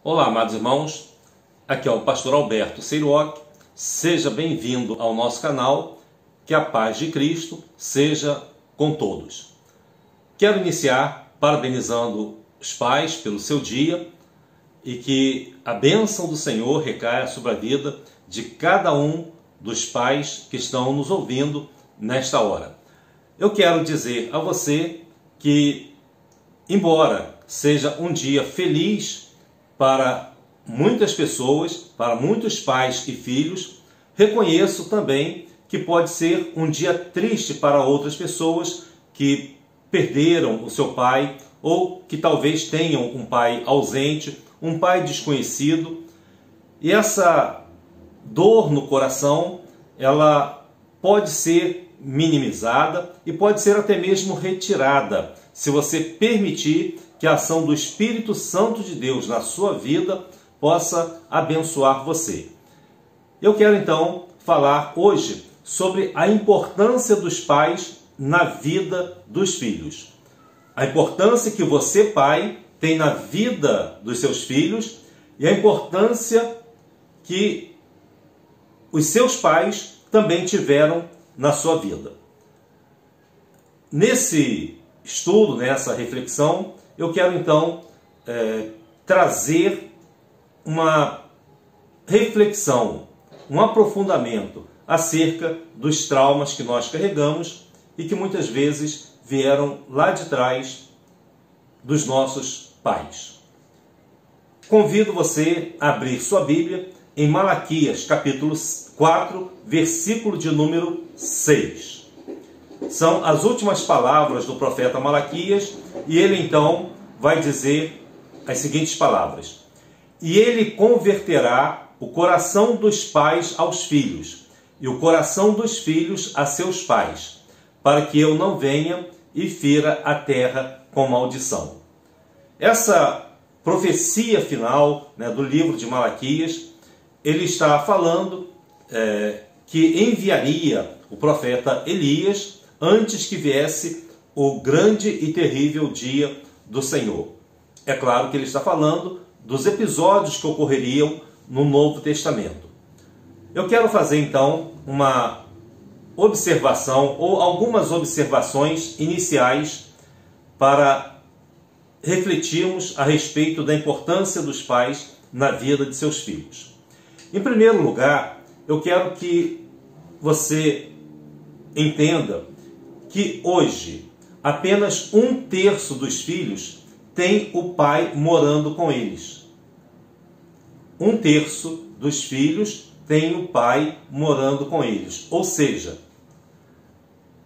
Olá, amados irmãos, aqui é o pastor Alberto Seiroc. Seja bem-vindo ao nosso canal, que a paz de Cristo seja com todos. Quero iniciar parabenizando os pais pelo seu dia e que a bênção do Senhor recaia sobre a vida de cada um dos pais que estão nos ouvindo nesta hora. Eu quero dizer a você que, embora seja um dia feliz para muitas pessoas, para muitos pais e filhos, reconheço também que pode ser um dia triste para outras pessoas que perderam o seu pai ou que talvez tenham um pai ausente, um pai desconhecido. E essa dor no coração, ela pode ser minimizada e pode ser até mesmo retirada, se você permitir que a ação do Espírito Santo de Deus na sua vida possa abençoar você. Eu quero então falar hoje sobre a importância dos pais na vida dos filhos. A importância que você, pai, tem na vida dos seus filhos e a importância que os seus pais também tiveram na sua vida. Nesse estudo, nessa reflexão, eu quero então trazer uma reflexão, um aprofundamento acerca dos traumas que nós carregamos e que muitas vezes vieram lá de trás dos nossos pais. Convido você a abrir sua Bíblia em Malaquias, capítulo 4, versículo de número 6. São as últimas palavras do profeta Malaquias e ele então vai dizer as seguintes palavras: E ele converterá o coração dos pais aos filhos e o coração dos filhos a seus pais, para que eu não venha e fira a terra com maldição. Essa profecia final, do livro de Malaquias, ele está falando que enviaria o profeta Elias antes que viesse o grande e terrível dia do Senhor. É claro que ele está falando dos episódios que ocorreriam no Novo Testamento. Eu quero fazer então uma observação ou algumas observações iniciais para refletirmos a respeito da importância dos pais na vida de seus filhos. Em primeiro lugar, eu quero que você entenda que hoje apenas 1/3 dos filhos tem o pai morando com eles. 1/3 dos filhos tem o pai morando com eles. Ou seja,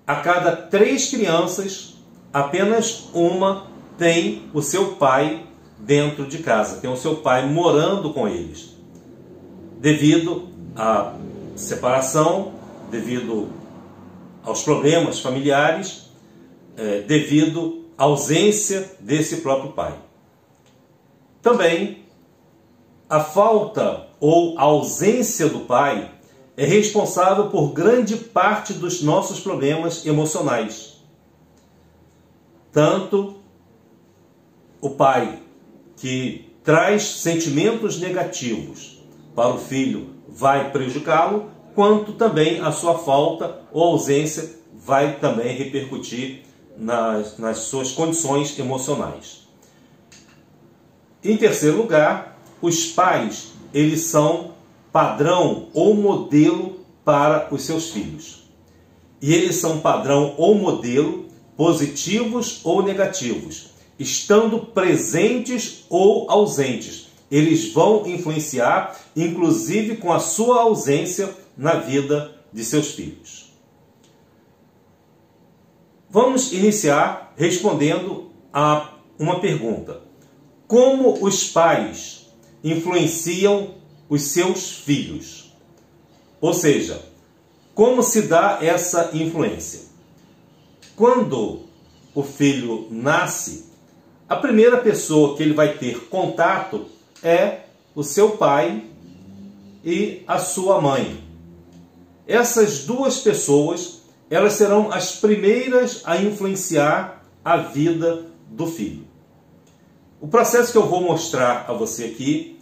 a cada 3 crianças, apenas uma tem o seu pai dentro de casa, tem o seu pai morando com eles. Devido à separação, devido aos problemas familiares, devido à ausência desse próprio pai. Também, a falta ou a ausência do pai é responsável por grande parte dos nossos problemas emocionais. Tanto o pai que traz sentimentos negativos para o filho vai prejudicá-lo, quanto também a sua falta ou ausência vai também repercutir nas suas condições emocionais. Em terceiro lugar, os pais, eles são padrão ou modelo para os seus filhos. E eles são padrão ou modelo, positivos ou negativos, estando presentes ou ausentes. Eles vão influenciar, inclusive com a sua ausência, na vida de seus filhos. Vamos iniciar respondendo a uma pergunta: como os pais influenciam os seus filhos? Ou seja, como se dá essa influência? Quando o filho nasce, a primeira pessoa que ele vai ter contato é o seu pai e a sua mãe. Essas duas pessoas, elas serão as primeiras a influenciar a vida do filho. O processo que eu vou mostrar a você aqui,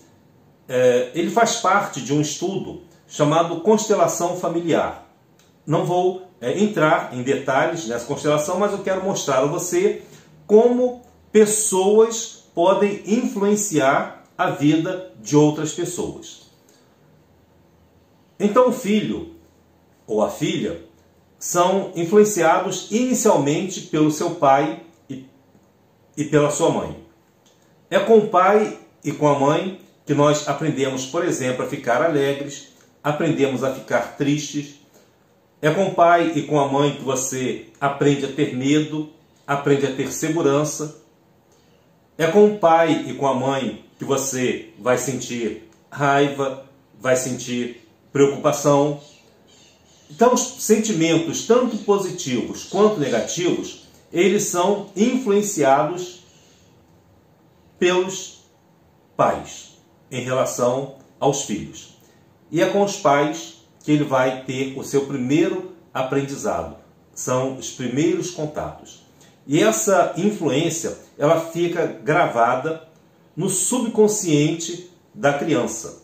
ele faz parte de um estudo chamado constelação familiar. Não vou entrar em detalhes nessa constelação, mas eu quero mostrar a você como pessoas podem influenciar a vida de outras pessoas. Então o filho ou a filha são influenciados inicialmente pelo seu pai e pela sua mãe. É com o pai e com a mãe que nós aprendemos, por exemplo, a ficar alegres, aprendemos a ficar tristes. É com o pai e com a mãe que você aprende a ter medo, aprende a ter segurança. É com o pai e com a mãe que você vai sentir raiva, vai sentir preocupação. Então, os sentimentos, tanto positivos quanto negativos, eles são influenciados pelos pais em relação aos filhos. E é com os pais que ele vai ter o seu primeiro aprendizado. São os primeiros contatos. E essa influência, ela fica gravada no subconsciente da criança.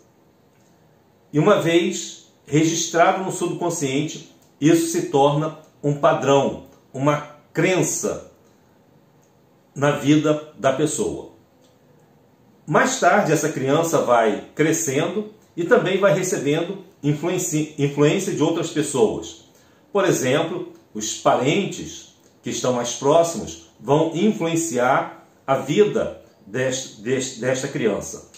E uma vez registrado no subconsciente, isso se torna um padrão, uma crença na vida da pessoa. Mais tarde, essa criança vai crescendo e também vai recebendo influência de outras pessoas. Por exemplo, os parentes que estão mais próximos vão influenciar a vida desta criança.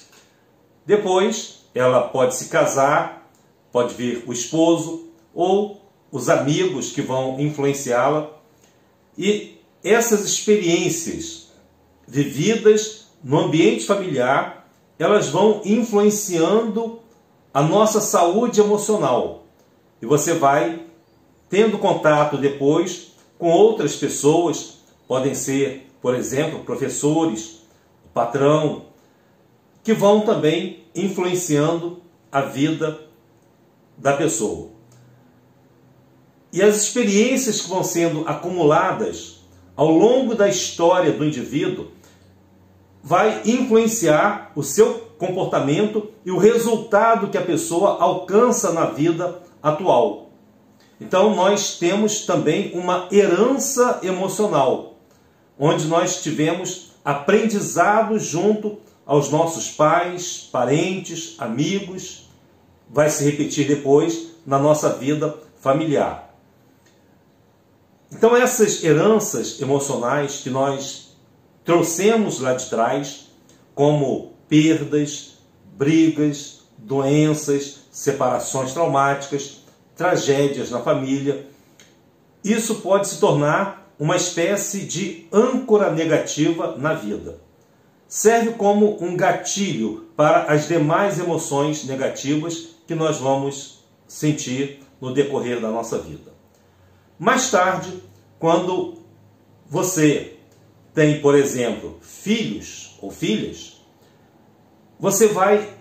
Depois, ela pode se casar, pode vir o esposo ou os amigos que vão influenciá-la. E essas experiências vividas no ambiente familiar, elas vão influenciando a nossa saúde emocional. E você vai tendo contato depois com outras pessoas, podem ser, por exemplo, professores, o patrão, que vão também influenciando a vida da pessoa. E as experiências que vão sendo acumuladas ao longo da história do indivíduo vai influenciar o seu comportamento e o resultado que a pessoa alcança na vida atual. Então nós temos também uma herança emocional, onde nós tivemos aprendizado junto aos nossos pais, parentes, amigos, vai se repetir depois na nossa vida familiar. Então essas heranças emocionais que nós trouxemos lá de trás, como perdas, brigas, doenças, separações traumáticas, tragédias na família, isso pode se tornar uma espécie de âncora negativa na vida. Serve como um gatilho para as demais emoções negativas que nós vamos sentir no decorrer da nossa vida. Mais tarde, quando você tem, por exemplo, filhos ou filhas, você vai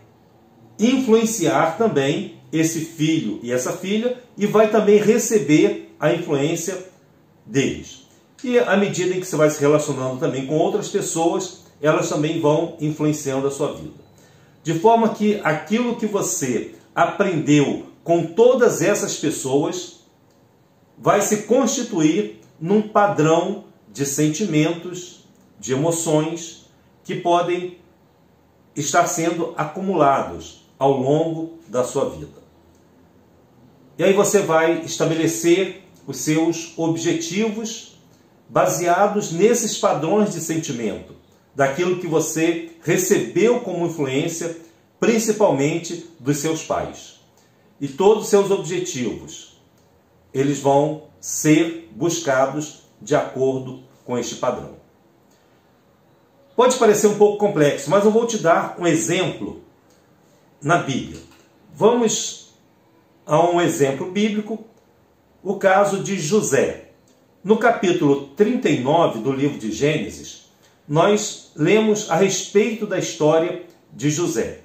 influenciar também esse filho e essa filha e vai também receber a influência deles. E à medida em que você vai se relacionando também com outras pessoas, elas também vão influenciando a sua vida. De forma que aquilo que você aprendeu com todas essas pessoas vai se constituir num padrão de sentimentos, de emoções que podem estar sendo acumulados ao longo da sua vida. E aí você vai estabelecer os seus objetivos baseados nesses padrões de sentimento, daquilo que você recebeu como influência, principalmente dos seus pais. E todos os seus objetivos, eles vão ser buscados de acordo com este padrão. Pode parecer um pouco complexo, mas eu vou te dar um exemplo na Bíblia. Vamos a um exemplo bíblico, o caso de José. No capítulo 39 do livro de Gênesis, nós lemos a respeito da história de José.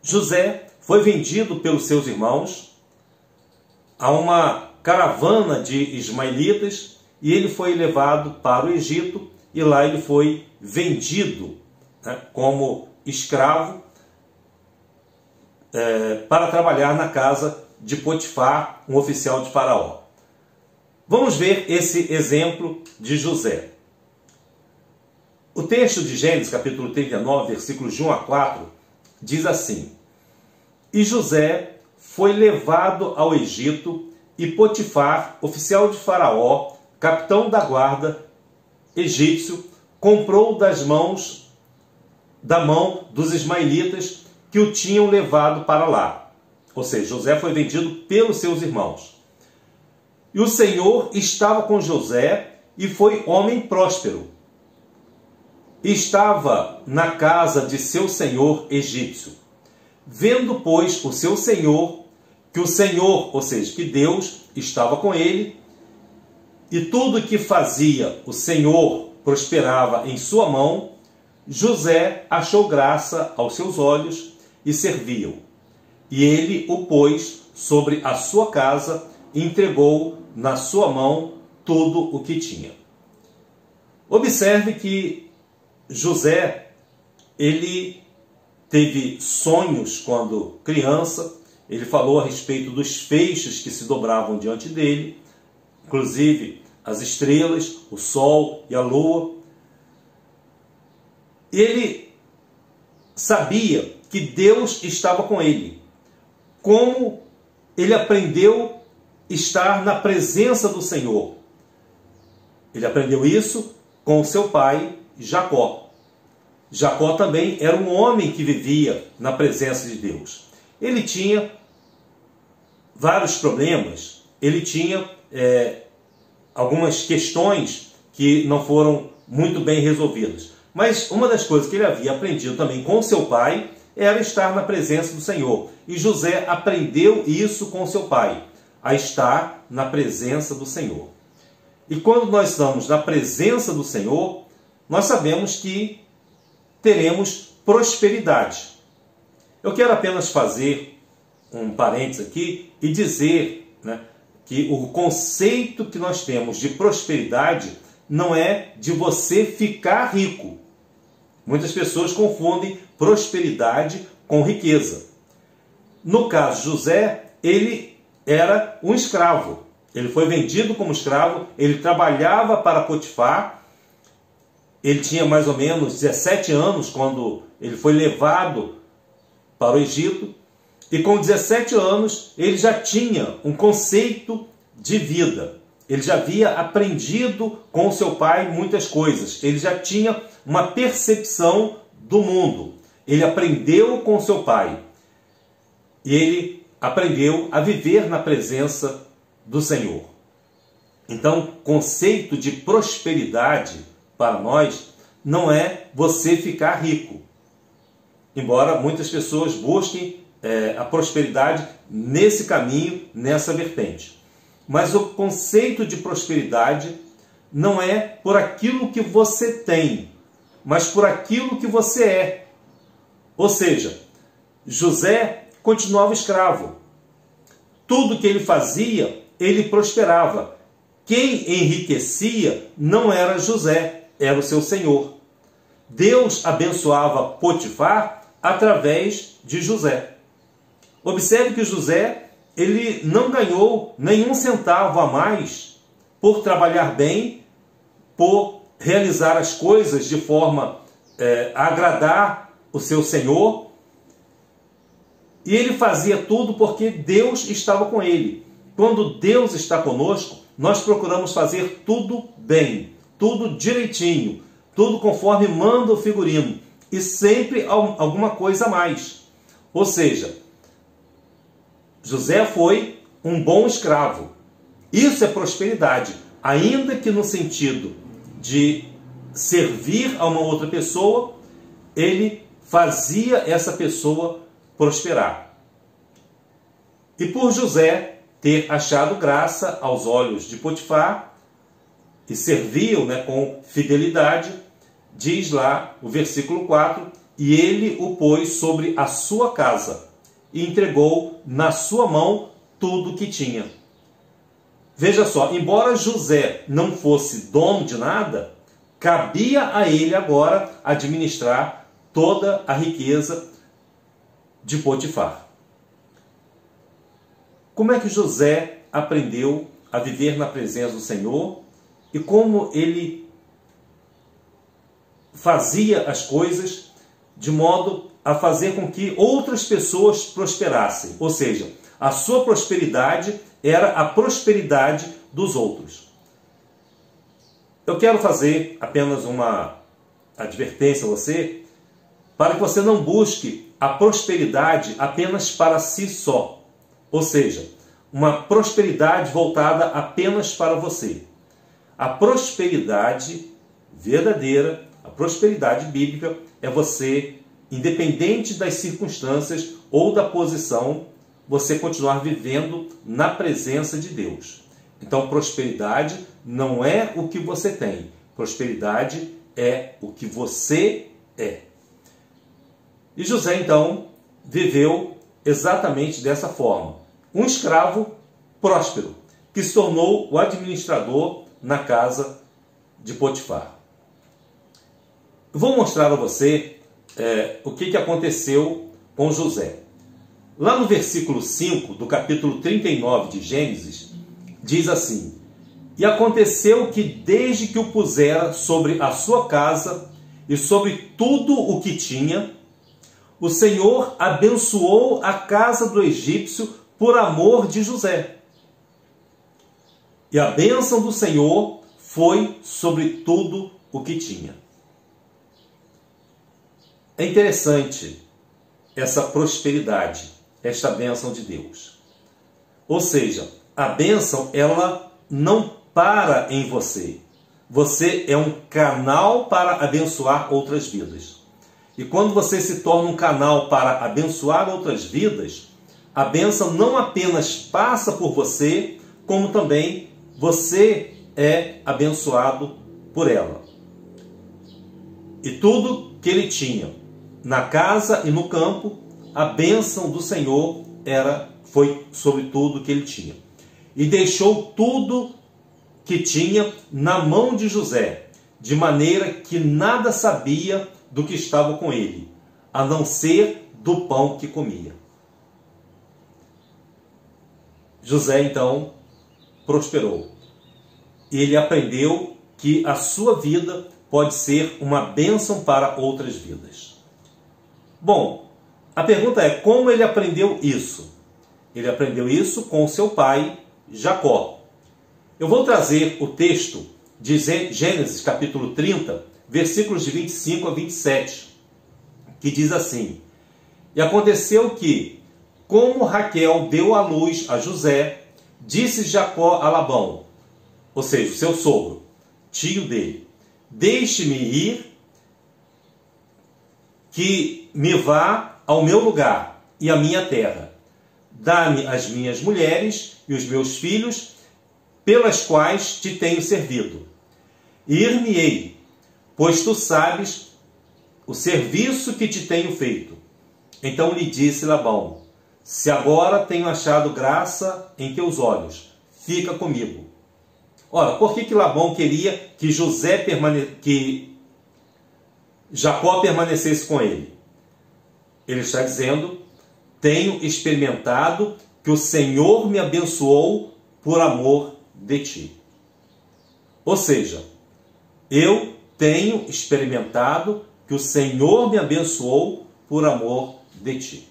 José foi vendido pelos seus irmãos a uma caravana de ismaelitas e ele foi levado para o Egito e lá ele foi vendido, né, como escravo para trabalhar na casa de Potifar, um oficial de Faraó. Vamos ver esse exemplo de José. O texto de Gênesis, capítulo 39, versículos de 1 a 4, diz assim: E José foi levado ao Egito, e Potifar, oficial de Faraó, capitão da guarda egípcio, comprou da mão dos ismaelitas que o tinham levado para lá. Ou seja, José foi vendido pelos seus irmãos. E o Senhor estava com José, e foi homem próspero. E estava na casa de seu senhor egípcio. Vendo, pois, o seu senhor, que o Senhor, ou seja, que Deus estava com ele, e tudo que fazia o Senhor prosperava em sua mão, José achou graça aos seus olhos e serviu. E ele o pôs sobre a sua casa e entregou na sua mão tudo o que tinha. Observe que José, ele teve sonhos quando criança. Ele falou a respeito dos feixes que se dobravam diante dele, inclusive as estrelas, o sol e a lua. Ele sabia que Deus estava com ele. Como ele aprendeu a estar na presença do Senhor? Ele aprendeu isso com seu pai Jacó. Jacó também era um homem que vivia na presença de Deus. Ele tinha vários problemas, ele tinha algumas questões que não foram muito bem resolvidas. Mas uma das coisas que ele havia aprendido também com seu pai era estar na presença do Senhor. E José aprendeu isso com seu pai, a estar na presença do Senhor. E quando nós estamos na presença do Senhor, nós sabemos que teremos prosperidade. Eu quero apenas fazer um parênteses aqui e dizer, né, que o conceito que nós temos de prosperidade não é de você ficar rico. Muitas pessoas confundem prosperidade com riqueza. No caso de José, ele era um escravo. Ele foi vendido como escravo, ele trabalhava para Potifar. Ele tinha mais ou menos 17 anos quando ele foi levado para o Egito. E com 17 anos, ele já tinha um conceito de vida. Ele já havia aprendido com seu pai muitas coisas. Ele já tinha uma percepção do mundo. Ele aprendeu com seu pai. E ele aprendeu a viver na presença do Senhor. Então, conceito de prosperidade para nós não é você ficar rico. Embora muitas pessoas busquem a prosperidade nesse caminho, nessa vertente. Mas o conceito de prosperidade não é por aquilo que você tem, mas por aquilo que você é. Ou seja, José continuava escravo. Tudo que ele fazia, ele prosperava. Quem enriquecia não era José, era o seu senhor. Deus abençoava Potifar através de José. Observe que José, ele não ganhou nenhum centavo a mais por trabalhar bem, por realizar as coisas de forma a agradar o seu senhor. E ele fazia tudo porque Deus estava com ele. Quando Deus está conosco, nós procuramos fazer tudo bem, tudo direitinho, tudo conforme manda o figurino, e sempre alguma coisa a mais. Ou seja, José foi um bom escravo. Isso é prosperidade, ainda que no sentido de servir a uma outra pessoa, ele fazia essa pessoa prosperar. E por José ter achado graça aos olhos de Potifar e serviu, com fidelidade, diz lá o versículo 4, e ele o pôs sobre a sua casa e entregou na sua mão tudo o que tinha. Veja só, embora José não fosse dono de nada, cabia a ele agora administrar toda a riqueza de Potifar. Como é que José aprendeu a viver na presença do Senhor e como ele fazia as coisas de modo a fazer com que outras pessoas prosperassem? Ou seja, a sua prosperidade era a prosperidade dos outros. Eu quero fazer apenas uma advertência a você, para que você não busque a prosperidade apenas para si só. Ou seja, uma prosperidade voltada apenas para você. A prosperidade verdadeira, a prosperidade bíblica, é você, independente das circunstâncias ou da posição, você continuar vivendo na presença de Deus. Então, prosperidade não é o que você tem. Prosperidade é o que você é. E José, então, viveu exatamente dessa forma. Um escravo próspero, que se tornou o administrador na casa de Potifar. Eu vou mostrar a você o que aconteceu com José. Lá no versículo 5 do capítulo 39 de Gênesis, diz assim: E aconteceu que desde que o pusera sobre a sua casa e sobre tudo o que tinha, o Senhor abençoou a casa do egípcio por amor de José. E a bênção do Senhor foi sobre tudo o que tinha. É interessante essa prosperidade, esta bênção de Deus. Ou seja, a bênção, ela não para em você. Você é um canal para abençoar outras vidas. E quando você se torna um canal para abençoar outras vidas, a bênção não apenas passa por você, como também você é abençoado por ela. E tudo que ele tinha, na casa e no campo, a bênção do Senhor foi sobre tudo que ele tinha. E deixou tudo que tinha na mão de José, de maneira que nada sabia do que estava com ele, a não ser do pão que comia. José, então, prosperou. Ele aprendeu que a sua vida pode ser uma bênção para outras vidas. Bom, a pergunta é, como ele aprendeu isso? Ele aprendeu isso com seu pai, Jacó. Eu vou trazer o texto de Gênesis, capítulo 30, versículos de 25 a 27, que diz assim: E aconteceu que, como Raquel deu à luz a José, disse Jacó a Labão, ou seja, o seu sogro, tio dele: Deixe-me ir, que me vá ao meu lugar e à minha terra. Dá-me as minhas mulheres e os meus filhos, pelas quais te tenho servido. Ir-me-ei, pois tu sabes o serviço que te tenho feito. Então lhe disse Labão: Se agora tenho achado graça em teus olhos, fica comigo. Ora, por que Labão queria que que Jacó permanecesse com ele? Ele está dizendo: tenho experimentado que o Senhor me abençoou por amor de ti. Ou seja, eu tenho experimentado que o Senhor me abençoou por amor de ti.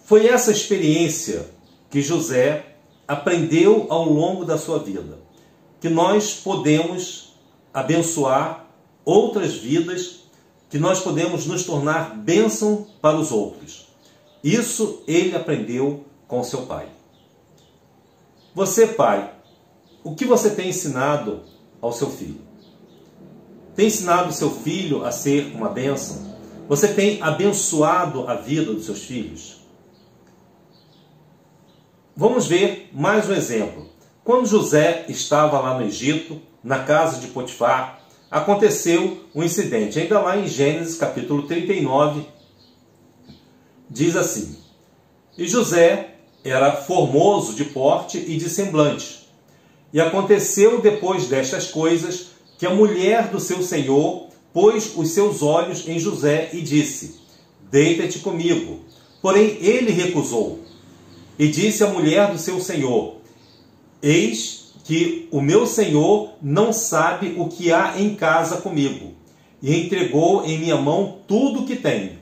Foi essa experiência que José aprendeu ao longo da sua vida, que nós podemos abençoar outras vidas, que nós podemos nos tornar bênção para os outros. Isso ele aprendeu com seu pai. Você, pai, o que você tem ensinado ao seu filho? Tem ensinado seu filho a ser uma bênção? Você tem abençoado a vida dos seus filhos? Vamos ver mais um exemplo. Quando José estava lá no Egito, na casa de Potifar, aconteceu um incidente. Ainda lá em Gênesis capítulo 39, diz assim: E José era formoso de porte e de semblante, E aconteceu depois destas coisas que a mulher do seu senhor pôs os seus olhos em José e disse: deita-te comigo. Porém ele recusou. E disse a mulher do seu senhor: eis que o meu senhor não sabe o que há em casa comigo, e entregou em minha mão tudo o que tem.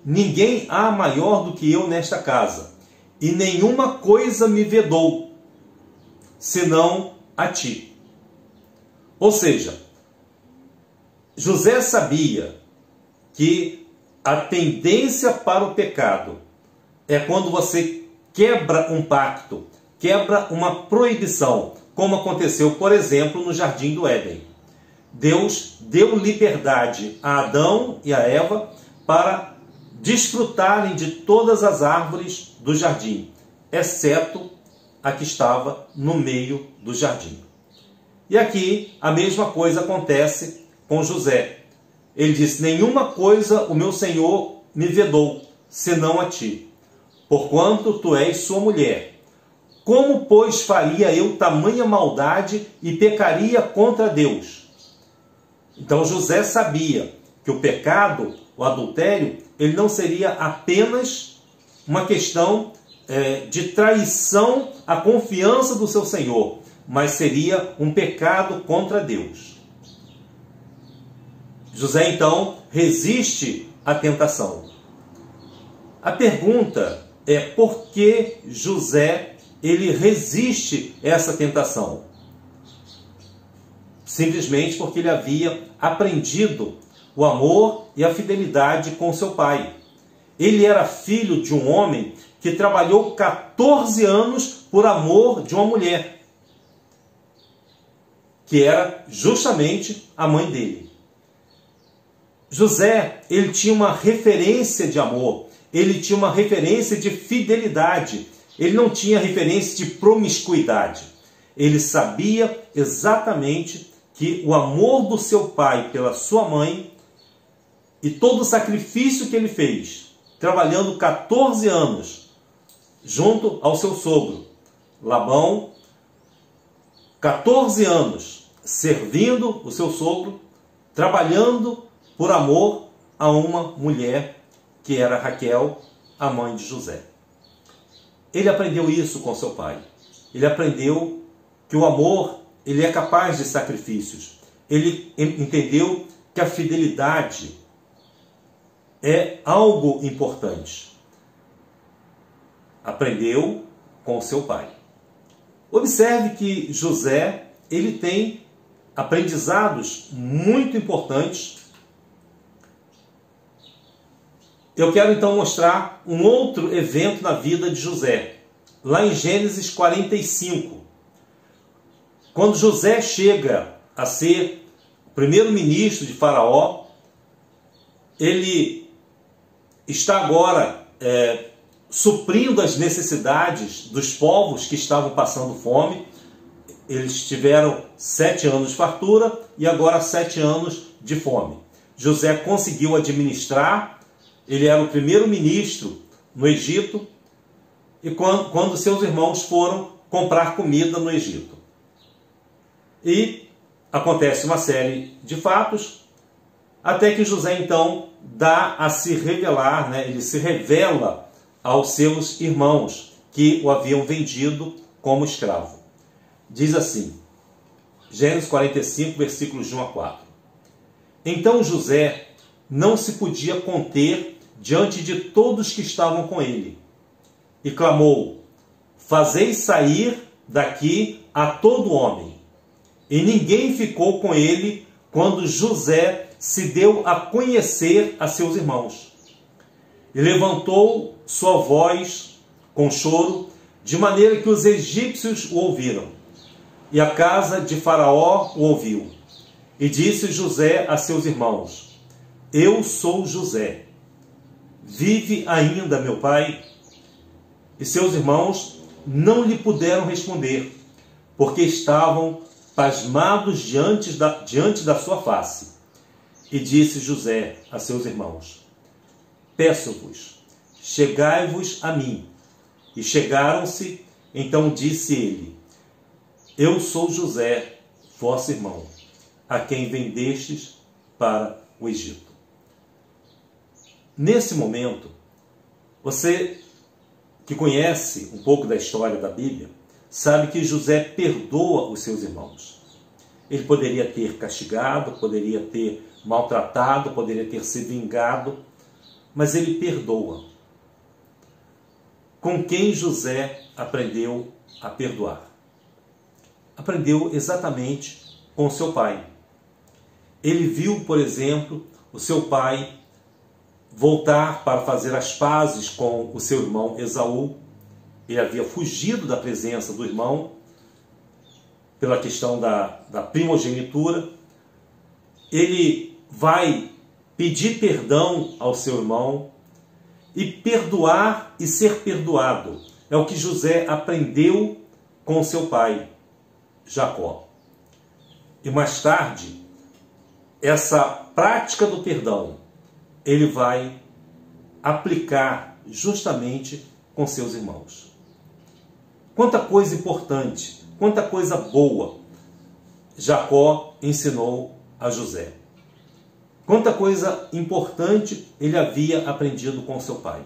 Ninguém há maior do que eu nesta casa, e nenhuma coisa me vedou, senão a ti. Ou seja, José sabia que a tendência para o pecado é quando você quebra um pacto, quebra uma proibição, como aconteceu, por exemplo, no Jardim do Éden. Deus deu liberdade a Adão e a Eva para desfrutarem de todas as árvores do jardim, exceto a que estava no meio do jardim. E aqui a mesma coisa acontece com José. Ele diz: nenhuma coisa o meu senhor me vedou, senão a ti, porquanto tu és sua mulher. Como, pois, faria eu tamanha maldade e pecaria contra Deus? Então José sabia que o pecado, o adultério, ele não seria apenas uma questão de traição à confiança do seu senhor, mas seria um pecado contra Deus. José então resiste à tentação. A pergunta é: por que José ele resiste a essa tentação? Simplesmente porque ele havia aprendido o amor e a fidelidade com seu pai. Ele era filho de um homem que trabalhou 14 anos por amor de uma mulher, que era justamente a mãe dele. José, ele tinha uma referência de amor, ele tinha uma referência de fidelidade, ele não tinha referência de promiscuidade. Ele sabia exatamente que o amor do seu pai pela sua mãe e todo o sacrifício que ele fez, trabalhando 14 anos junto ao seu sogro, Labão, 14 anos servindo o seu sogro, trabalhando por amor a uma mulher que era Raquel, a mãe de José. Ele aprendeu isso com seu pai. Ele aprendeu que o amor ele é capaz de sacrifícios. Ele entendeu que a fidelidade é algo importante. Aprendeu com seu pai. Observe que José ele tem aprendizados muito importantes. Eu quero então mostrar um outro evento na vida de José, lá em Gênesis 45. Quando José chega a ser primeiro-ministro de Faraó, ele está agora suprindo as necessidades dos povos que estavam passando fome. Eles tiveram 7 anos de fartura e agora 7 anos de fome. José conseguiu administrar. Ele era o primeiro-ministro no Egito, e quando seus irmãos foram comprar comida no Egito. E acontece uma série de fatos, até que José então dá a se revelar, ele se revela aos seus irmãos que o haviam vendido como escravo. Diz assim, Gênesis 45, versículos de 1 a 4. Então José não se podia conter diante de todos que estavam com ele, e clamou: fazei sair daqui a todo homem. E ninguém ficou com ele quando José se deu a conhecer a seus irmãos. E levantou sua voz com choro, de maneira que os egípcios o ouviram, e a casa de Faraó o ouviu. E disse José a seus irmãos: eu sou José. Vive ainda meu pai? E seus irmãos não lhe puderam responder, porque estavam pasmados diante da sua face. E disse José a seus irmãos: peço-vos, chegai-vos a mim. E chegaram-se. Então disse ele: eu sou José, vosso irmão, a quem vendestes para o Egito. Nesse momento, você que conhece um pouco da história da Bíblia, sabe que José perdoa os seus irmãos. Ele poderia ter castigado, poderia ter maltratado, poderia ter se vingado, mas ele perdoa. Com quem José aprendeu a perdoar? Aprendeu exatamente com seu pai. Ele viu, por exemplo, o seu pai voltar para fazer as pazes com o seu irmão Esaú. Ele havia fugido da presença do irmão pela questão da primogenitura. Ele vai pedir perdão ao seu irmão e perdoar e ser perdoado. É o que José aprendeu com seu pai, Jacó. E mais tarde, essa prática do perdão, ele vai aplicar justamente com seus irmãos. Quanta coisa importante, quanta coisa boa Jacó ensinou a José. Quanta coisa importante ele havia aprendido com seu pai.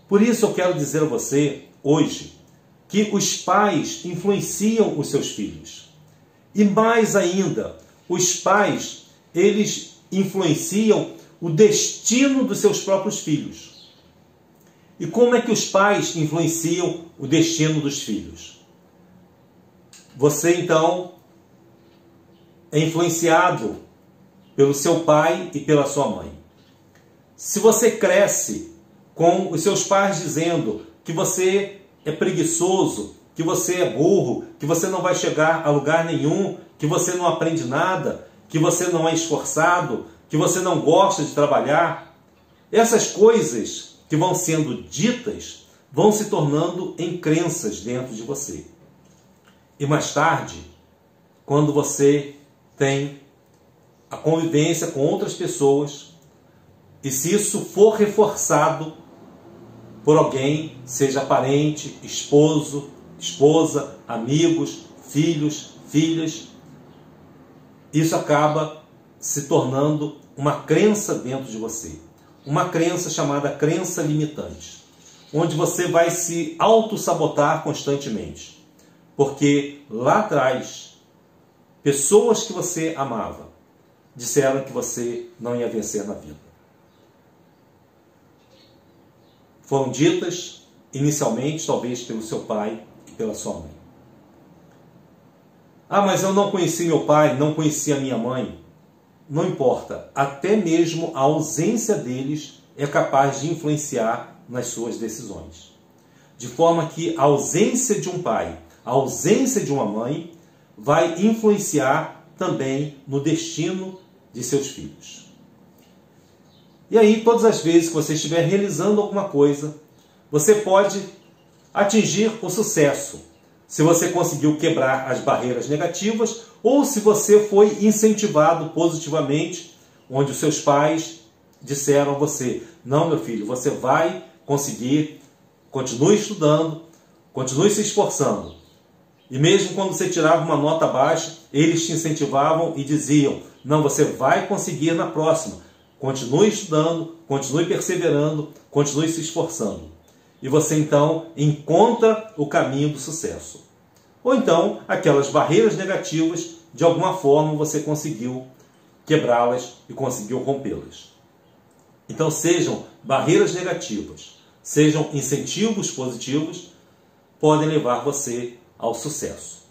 Por isso eu quero dizer a você, hoje, que os pais influenciam os seus filhos. E mais ainda, os pais, eles influenciam o destino dos seus próprios filhos. E como é que os pais influenciam o destino dos filhos? Você, então, é influenciado pelo seu pai e pela sua mãe. Se você cresce com os seus pais dizendo que você é preguiçoso, que você é burro, que você não vai chegar a lugar nenhum, que você não aprende nada, que você não é esforçado, que você não gosta de trabalhar, essas coisas que vão sendo ditas vão se tornando em crenças dentro de você. E mais tarde, quando você tem a convivência com outras pessoas, e se isso for reforçado por alguém, seja parente, esposo, esposa, amigos, filhos, filhas, isso acaba se tornando uma crença dentro de você. Uma crença chamada crença limitante, onde você vai se auto-sabotar constantemente. Porque lá atrás, pessoas que você amava disseram que você não ia vencer na vida. Foram ditas inicialmente, talvez pelo seu pai e pela sua mãe. Ah, mas eu não conheci meu pai, não conheci a minha mãe. Não importa, até mesmo a ausência deles é capaz de influenciar nas suas decisões. De forma que a ausência de um pai, a ausência de uma mãe, vai influenciar também no destino de seus filhos. E aí, todas as vezes que você estiver realizando alguma coisa, você pode atingir o sucesso, se você conseguiu quebrar as barreiras negativas ou se você foi incentivado positivamente, onde os seus pais disseram a você: não, meu filho, você vai conseguir, continue estudando, continue se esforçando. E mesmo quando você tirava uma nota baixa, eles te incentivavam e diziam: não, você vai conseguir na próxima. Continue estudando, continue perseverando, continue se esforçando. E você então encontra o caminho do sucesso. Ou então, aquelas barreiras negativas, de alguma forma você conseguiu quebrá-las e conseguiu rompê-las. Então sejam barreiras negativas, sejam incentivos positivos, podem levar você ao sucesso.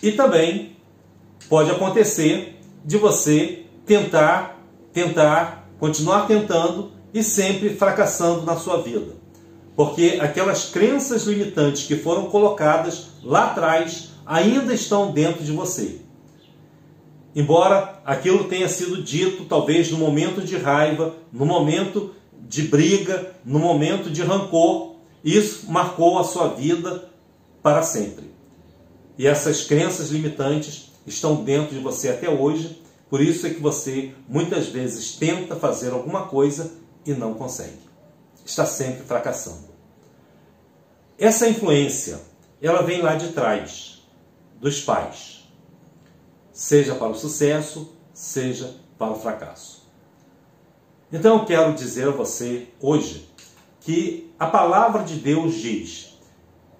E também pode acontecer de você tentar, continuar tentando e sempre fracassando na sua vida. Porque aquelas crenças limitantes que foram colocadas lá atrás ainda estão dentro de você. Embora aquilo tenha sido dito talvez no momento de raiva, no momento de briga, no momento de rancor, isso marcou a sua vida para sempre. E essas crenças limitantes estão dentro de você até hoje. Por isso é que você muitas vezes tenta fazer alguma coisa e não consegue. Está sempre fracassando. Essa influência ela vem lá de trás, dos pais. Seja para o sucesso, seja para o fracasso. Então eu quero dizer a você hoje que a palavra de Deus diz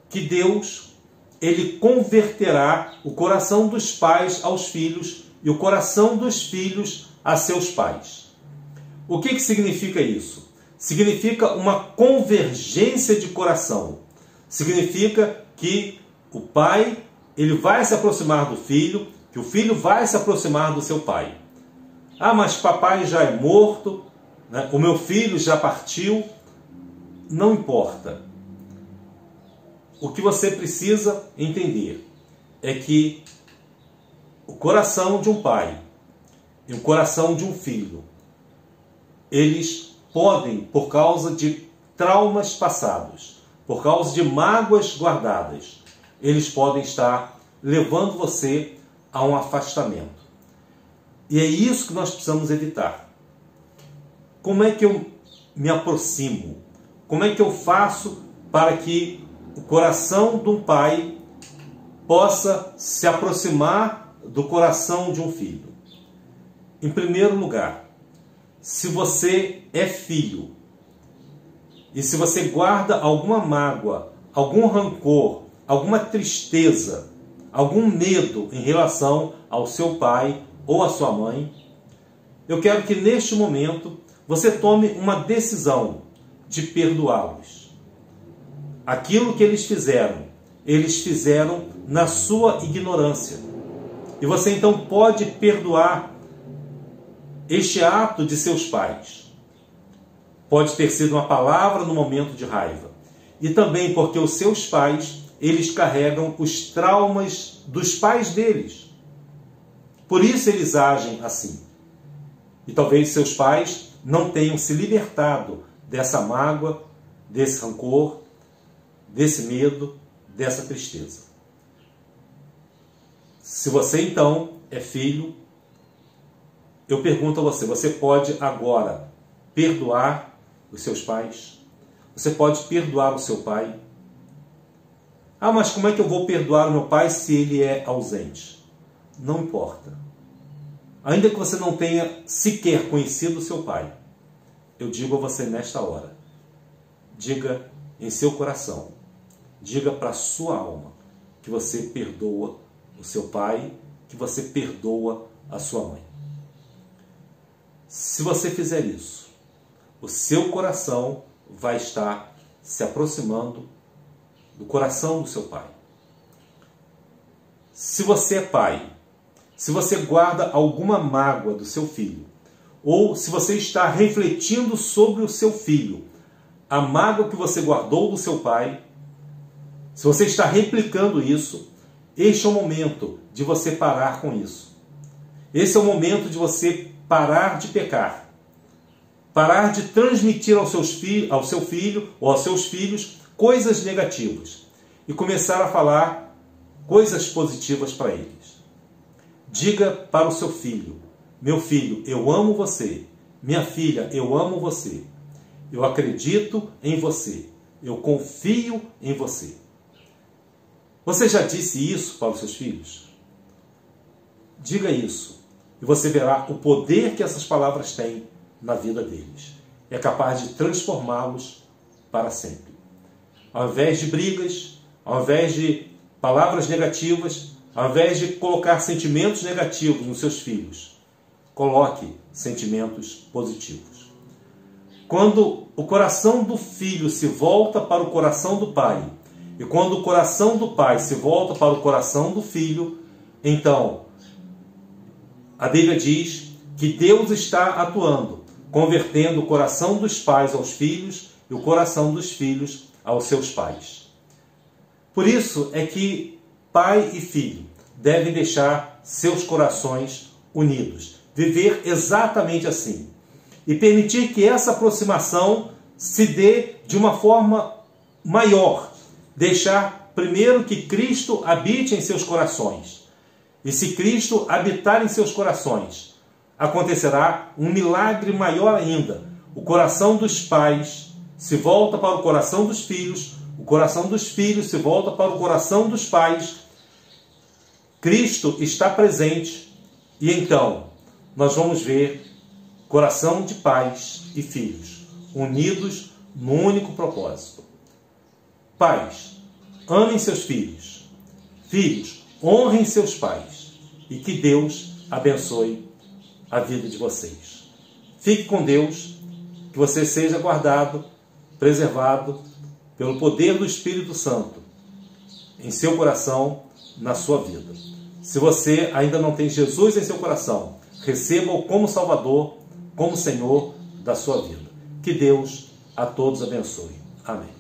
que Deus, ele converterá o coração dos pais aos filhos e o coração dos filhos a seus pais. O que significa isso? Significa uma convergência de coração. Significa que o pai, ele vai se aproximar do filho, que o filho vai se aproximar do seu pai. Ah, mas papai já é morto, né? O meu filho já partiu. Não importa. O que você precisa entender é que o coração de um pai e o coração de um filho, eles podem, por causa de traumas passados, por causa de mágoas guardadas, eles podem estar levando você a um afastamento. E é isso que nós precisamos evitar. Como é que eu me aproximo? Como é que eu faço para que o coração de um pai possa se aproximar do coração de um filho? Em primeiro lugar, se você é filho e se você guarda alguma mágoa, algum rancor, alguma tristeza, algum medo em relação ao seu pai ou à sua mãe, eu quero que neste momento você tome uma decisão de perdoá-los. Aquilo que eles fizeram na sua ignorância. E você então pode perdoar este ato de seus pais. Pode ter sido uma palavra no momento de raiva. E também porque os seus pais, eles carregam os traumas dos pais deles. Por isso eles agem assim. E talvez seus pais não tenham se libertado dessa mágoa, desse rancor, desse medo, dessa tristeza. Se você então é filho, eu pergunto a você, você pode agora perdoar os seus pais? Você pode perdoar o seu pai? Ah, mas como é que eu vou perdoar o meu pai se ele é ausente? Não importa. Ainda que você não tenha sequer conhecido o seu pai, eu digo a você nesta hora, diga em seu coração, diga para a sua alma que você perdoa o seu pai, que você perdoa a sua mãe. Se você fizer isso, o seu coração vai estar se aproximando do coração do seu pai. Se você é pai, se você guarda alguma mágoa do seu filho, ou se você está refletindo sobre o seu filho, a mágoa que você guardou do seu pai, se você está replicando isso, este é o momento de você parar com isso. Esse é o momento de você parar de pecar. Parar de transmitir ao seu filho ou aos seus filhos coisas negativas. E começar a falar coisas positivas para eles. Diga para o seu filho, meu filho, eu amo você. Minha filha, eu amo você. Eu acredito em você. Eu confio em você. Você já disse isso para os seus filhos? Diga isso. E você verá o poder que essas palavras têm na vida deles. É capaz de transformá-los para sempre. Ao invés de brigas, ao invés de palavras negativas, ao invés de colocar sentimentos negativos nos seus filhos, coloque sentimentos positivos. Quando o coração do filho se volta para o coração do pai, e quando o coração do pai se volta para o coração do filho, então a Bíblia diz que Deus está atuando, convertendo o coração dos pais aos filhos e o coração dos filhos aos seus pais. Por isso é que pai e filho devem deixar seus corações unidos, viver exatamente assim e permitir que essa aproximação se dê de uma forma maior, deixar primeiro que Cristo habite em seus corações. E se Cristo habitar em seus corações, acontecerá um milagre maior ainda. O coração dos pais se volta para o coração dos filhos, O coração dos filhos se volta para o coração dos pais. Cristo está presente e então nós vamos ver coração de pais e filhos unidos num único propósito. Pais, amem seus filhos. Filhos, honrem seus pais. E que Deus abençoe a vida de vocês. Fique com Deus, que você seja guardado, preservado pelo poder do Espírito Santo em seu coração, na sua vida. Se você ainda não tem Jesus em seu coração, receba-o como Salvador, como Senhor da sua vida. Que Deus a todos abençoe. Amém.